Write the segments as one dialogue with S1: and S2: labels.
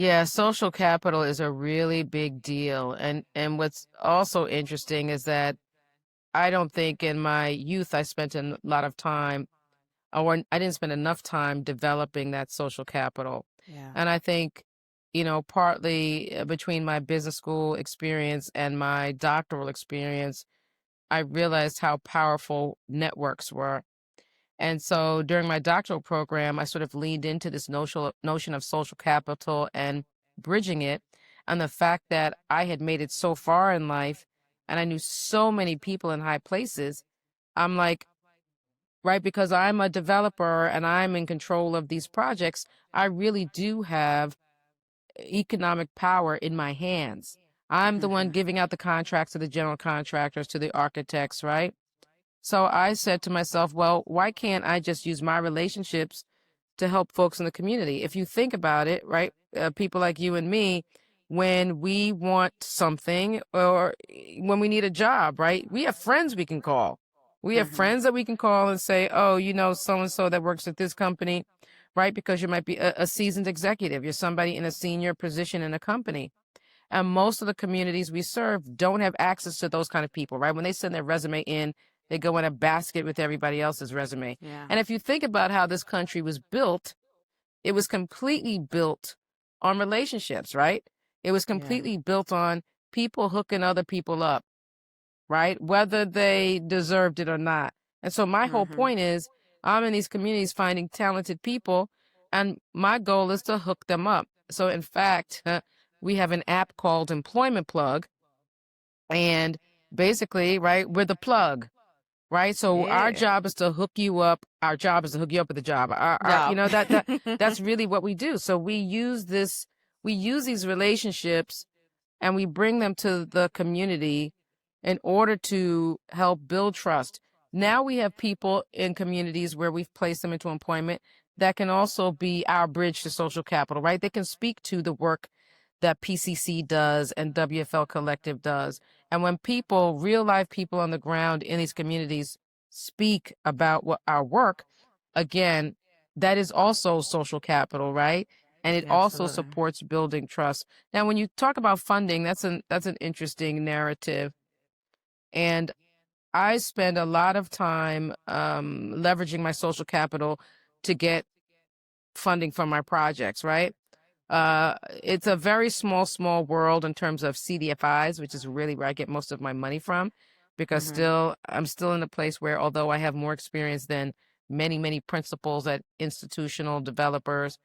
S1: Yeah, social capital is a really big deal. And what's also interesting is that I don't think in my youth I spent a lot of time, or I didn't spend enough time developing that social capital.
S2: Yeah.
S1: And I think, partly between my business school experience and my doctoral experience, I realized how powerful networks were. And so during my doctoral program, I sort of leaned into this notion of social capital and bridging it, and the fact that I had made it so far in life and I knew so many people in high places. I'm like, right, because I'm a developer and I'm in control of these projects, I really do have economic power in my hands. I'm the one
S2: Hmm.
S1: giving out the contracts to the general contractors, to the architects, right? So I said to myself, well, why can't I just use my relationships to help folks in the community? If you think about it, right, people like you and me, when we want something or when we need a job, right, we have friends we can call. We have
S2: Hmm.
S1: friends that we can call and say, oh, so and so that works at this company, right? Because you might be a seasoned executive, you're somebody in a senior position in a company. And most of the communities we serve don't have access to those kind of people, right? When they send their resume in, they go in a basket with everybody else's resume.
S2: Yeah.
S1: And if you think about how this country was built, it was completely built on relationships, right? It was
S2: Yeah.
S1: completely built on people hooking other people up, right? Whether they deserved it or not. And so my whole
S2: Hmm.
S1: point is I'm in these communities finding talented people, and my goal is to hook them up. So in fact, we have an app called Employment Plug, and basically, right, we're the plug, right? So our
S2: Yeah.
S1: job is to hook you up. Our job is to hook you up with a job.
S2: Yeah.
S1: That's really what we do. So we use these relationships and we bring them to the community in order to help build trust. Now we have people in communities where we've placed them into employment that can also be our bridge to social capital, right? They can speak to the work that PCC does and WFL Collective does. And when people, real life people on the ground in these communities, speak about what our work, again, that is also social capital, right? And it also
S2: Absolutely.
S1: supports building trust. Now, when you talk about funding, that's an interesting narrative. And I spend a lot of time leveraging my social capital to get funding for my projects, right? It's a very small world in terms of CDFIs, which is really where I get most of my money from, because
S2: Hmm.
S1: I'm still in a place where, although I have more experience than many principals at institutional developers,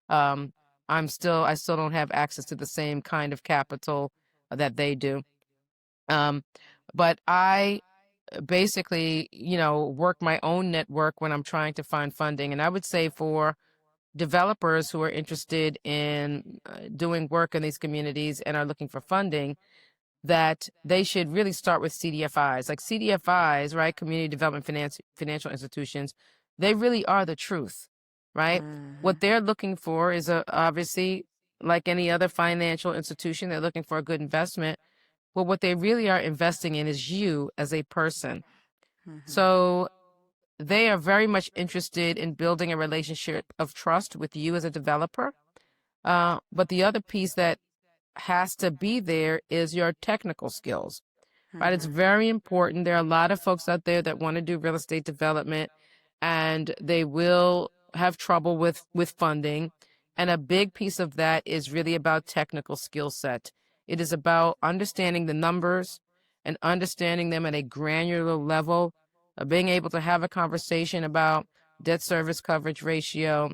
S1: um, I still don't have access to the same kind of capital that they do. Um, but I basically, work my own network when I'm trying to find funding. And I would say for developers who are interested in doing work in these communities and are looking for funding, that they should really start with CDFIs. Like CDFIs, right? Community Development Financial Institutions, they really are the truth, right?
S2: Hmm.
S1: What they're looking for is obviously, like any other financial institution, they're looking for a good investment. But what they really are investing in is you as a person.
S2: Hmm.
S1: So they are very much interested in building a relationship of trust with you as a developer. But the other piece that has to be there is your technical skills, right? It's
S2: Hmm.
S1: very important. There are a lot of folks out there that want to do real estate development and they will have trouble with funding. And a big piece of that is really about technical skill set. It is about understanding the numbers and understanding them at a granular level, being able to have a conversation about debt service coverage ratio,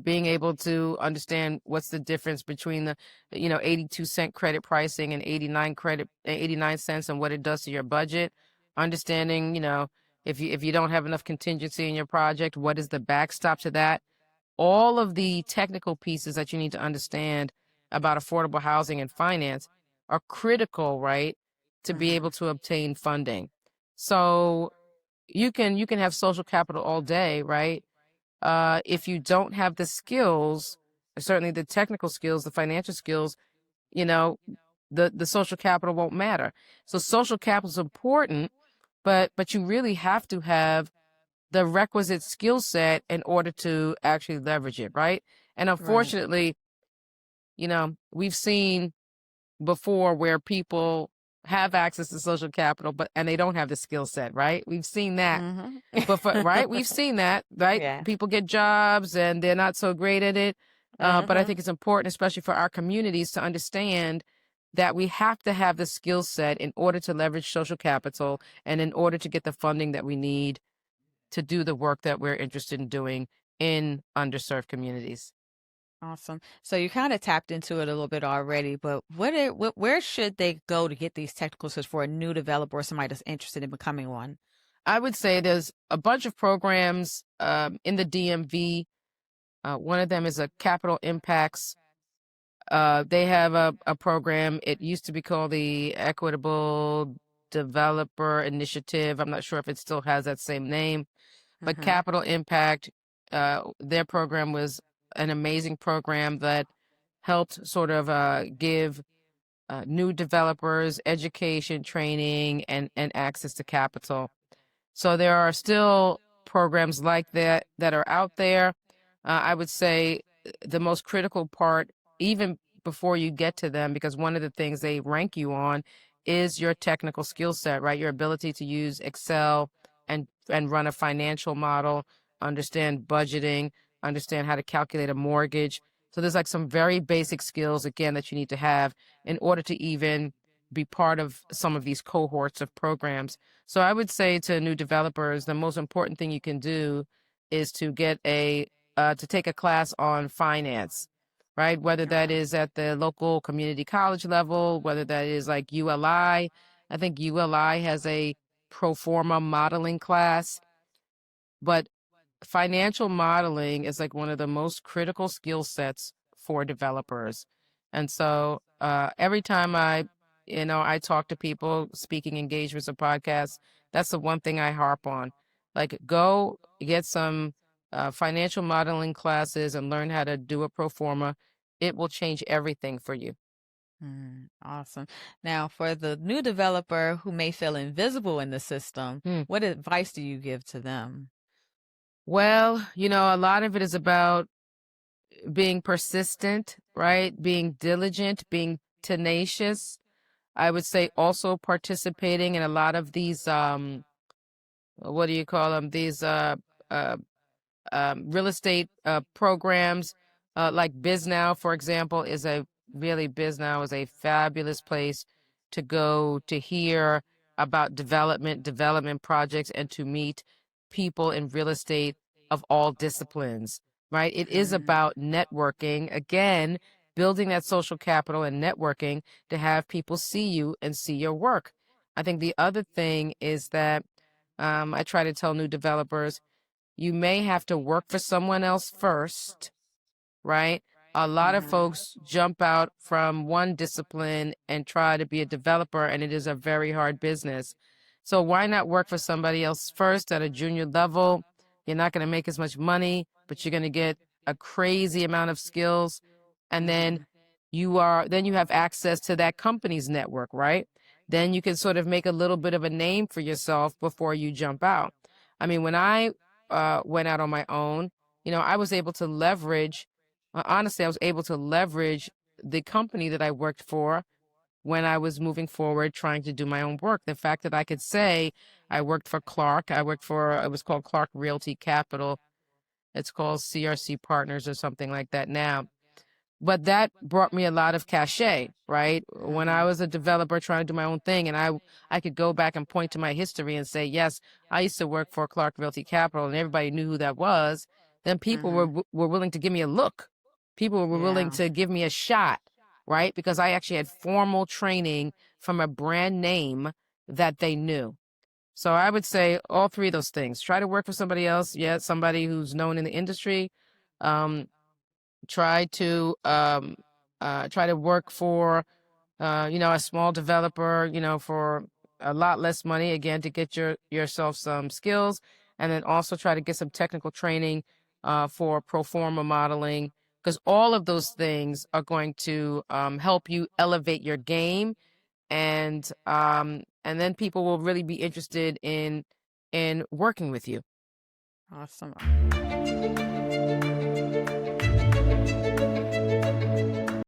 S1: being able to understand what's the difference between the 82-cent credit pricing and 89 cents and what it does to your budget, understanding if you don't have enough contingency in your project, what is the backstop to that. All of the technical pieces that you need to understand about affordable housing and finance are critical, right, to be
S2: Hmm.
S1: able to obtain funding. So you can have social capital all day, right? If you don't have the skills, certainly the technical skills, the financial skills, you know, the social capital won't matter. So social capital is important, but you really have to have the requisite skill set in order to actually leverage it, right? And
S2: Right.
S1: unfortunately, we've seen before where people have access to social capital, and they don't have the skill set, right? We've seen that. Right? We've seen that, right?
S2: Yeah.
S1: People get jobs and they're not so great at it. But I think it's important, especially for our communities, to understand that we have to have the skill set in order to leverage social capital and in order to get the funding that we need to do the work that we're interested in doing in underserved communities.
S2: Awesome. So you kind of tapped into it a little bit already, but where should they go to get these technical skills for a new developer or somebody that's interested in becoming one?
S1: I would say there's a bunch of programs in the DMV. One of them is a capital impacts. They have a program. It used to be called the Equitable Developer Initiative. I'm not sure if it still has that same name, but Capital Impact, their program was an amazing program that helped sort of give new developers education, training, and access to capital. So there are still programs like that that are out there. I would say the most critical part, even before you get to them, because one of the things they rank you on is your technical skill set, right? Your ability to use Excel and run a financial model, understand budgeting, understand how to calculate a mortgage. So there's like some very basic skills, again, that you need to have in order to even be part of some of these cohorts of programs. So I would say to new developers, the most important thing you can do is to get to take a class on finance, right? Whether that is at the local community college level, whether that is like ULI. I think ULI has a pro forma modeling class, but financial modeling is like one of the most critical skill sets for developers. And so every time I talk to people, speaking engagements or podcasts, that's the one thing I harp on. Like, go get some financial modeling classes and learn how to do a pro forma. It will change everything for you.
S2: Awesome. Now, for the new developer who may feel invisible in the system, what advice do you give to them?
S1: Well, a lot of it is about being persistent, right? Being diligent, being tenacious. I would say also participating in a lot of these, what do you call them? These uh, real estate programs, like BizNow, for example, BizNow is a fabulous place to go to hear about development projects, and to meet people in real estate of all disciplines, right? It is about networking, again, building that social capital and networking to have people see you and see your work. I think the other thing is that I try to tell new developers, you may have to work for someone else first, right? A lot of folks jump out from one discipline and try to be a developer, and it is a very hard business. So why not work for somebody else first at a junior level? You're not going to make as much money, but you're going to get a crazy amount of skills. And then you have access to that company's network, right? Then you can sort of make a little bit of a name for yourself before you jump out. I mean, when I went out on my own, I was able to leverage, honestly, I was able to leverage the company that I worked for when I was moving forward, trying to do my own work. The fact that I could say I worked for Clark, it was called Clark Realty Capital. It's called CRC Partners or something like that now. But that brought me a lot of cachet, right? When I was a developer trying to do my own thing, and I could go back and point to my history and say, yes, I used to work for Clark Realty Capital, and everybody knew who that was. Then people were willing to give me a look. People were willing to give me a shot, right? Because I actually had formal training from a brand name that they knew. So I would say all three of those things. Try to work for somebody else, somebody who's known in the industry. Try to work for a small developer, for a lot less money, again, to get yourself some skills, and then also try to get some technical training for pro forma modeling, because all of those things are going to help you elevate your game, and then people will really be interested in working with you.
S2: Awesome.